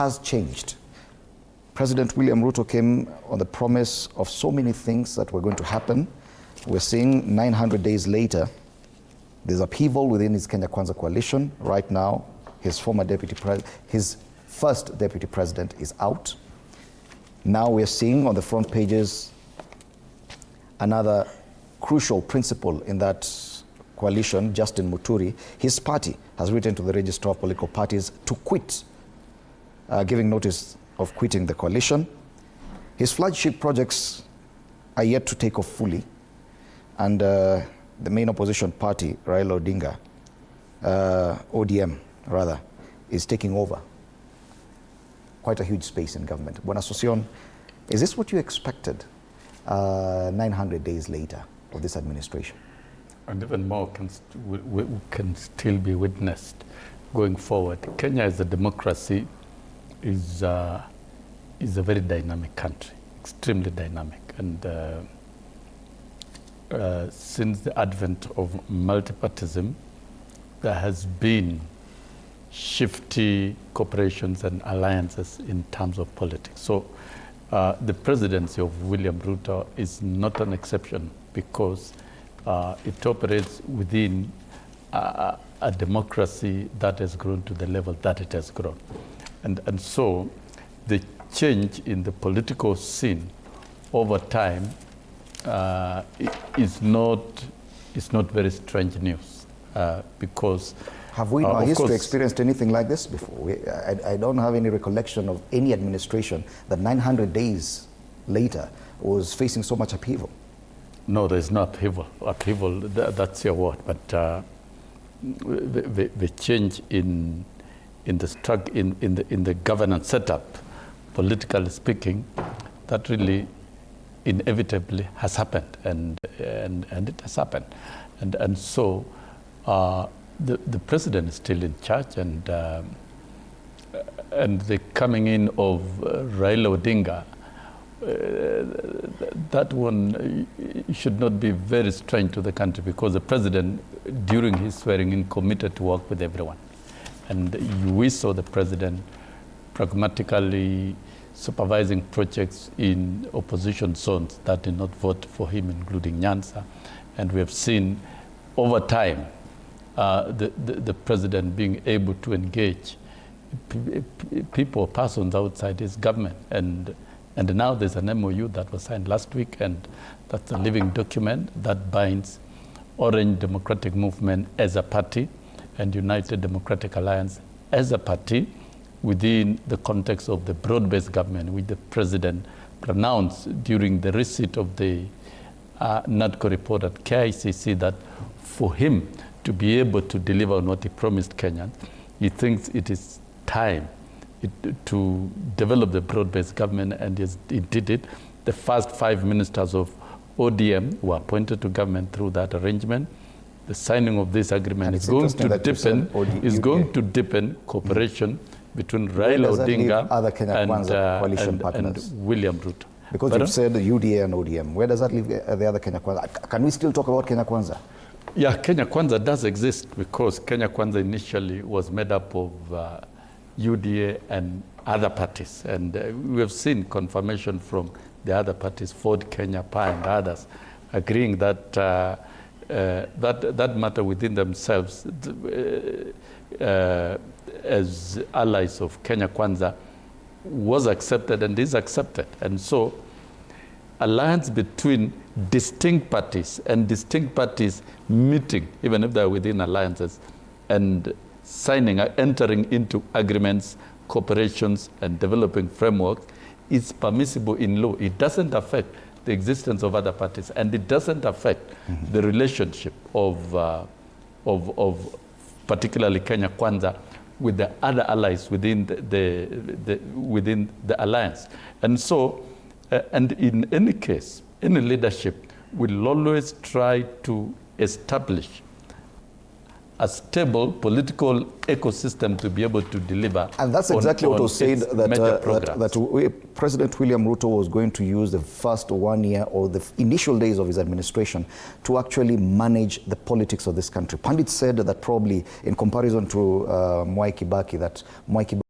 has changed. President William Ruto came on the promise of so many things that were going to happen. We're seeing 900 days later, there's upheaval within his Kenya Kwanza coalition. Right now, his first deputy president is out. Now we're seeing on the front pages another crucial principle in that coalition, Justin Muturi. His party has written to the Registrar of Political Parties to quit, giving notice of quitting the coalition. His flagship projects are yet to take off fully, and the main opposition party, Raila Odinga, ODM rather, is taking over quite a huge space in government. Bwana Sossion, is this what you expected 900 days later of this administration? And even more can still be witnessed going forward. Kenya as a democracy is a very dynamic country, extremely dynamic. And since the advent of multipartism, there has been shifty cooperations and alliances in terms of politics. So the presidency of William Ruto is not an exception, because it operates within a democracy that has grown to the level that it has grown. And so the change in the political scene over time is not very strange news, because have we in our history experienced anything like this before? I don't have any recollection of any administration that 900 days later was facing so much upheaval. No, there's no upheaval. Upheaval, that's your word. But the change in the governance setup, politically speaking, that really inevitably has happened, and it has happened, and so the president is still in charge, and the coming in of Raila Odinga, that one should not be very strange to the country, because the president, during his swearing in, committed to work with everyone. And we saw the president pragmatically supervising projects in opposition zones that did not vote for him, including Nyanza. And we have seen over time the president being able to engage people, persons outside his government. And now there's an MOU that was signed last week, and that's a living document that binds Orange Democratic Movement as a party and United Democratic Alliance as a party within the context of the broad-based government, which the president pronounced during the receipt of the NADCO report at KICC, that for him to be able to deliver on what he promised Kenyans, he thinks it is time to develop the broad-based government, and he did it. The first 5 ministers of ODM were appointed to government through that arrangement. The signing of this agreement is going to deepen cooperation between Raila Odinga and William Ruto. Because you've said the UDA and ODM, where does that leave the other Kenya Kwanza? Can we still talk about Kenya Kwanza? Yeah, Kenya Kwanza does exist, because Kenya Kwanza initially was made up of UDA and other parties. And we have seen confirmation from the other parties, Ford Kenya, PA, and others, agreeing that that matter within themselves as allies of Kenya Kwanza was accepted and is accepted. And so alliance between distinct parties and distinct parties meeting, even if they're within alliances, and entering into agreements, cooperations, and developing frameworks is permissible in law. It doesn't affect the existence of other parties, and it doesn't affect the relationship of particularly Kenya Kwanza with the other allies within within the alliance. And so, and in any case, any leadership will always try to establish a stable political ecosystem to be able to deliver. And that's exactly what was said, that President William Ruto was going to use the first 1 year or the initial days of his administration to actually manage the politics of this country. Pandit said that probably in comparison to Mwai Kibaki, that Mwai Kibaki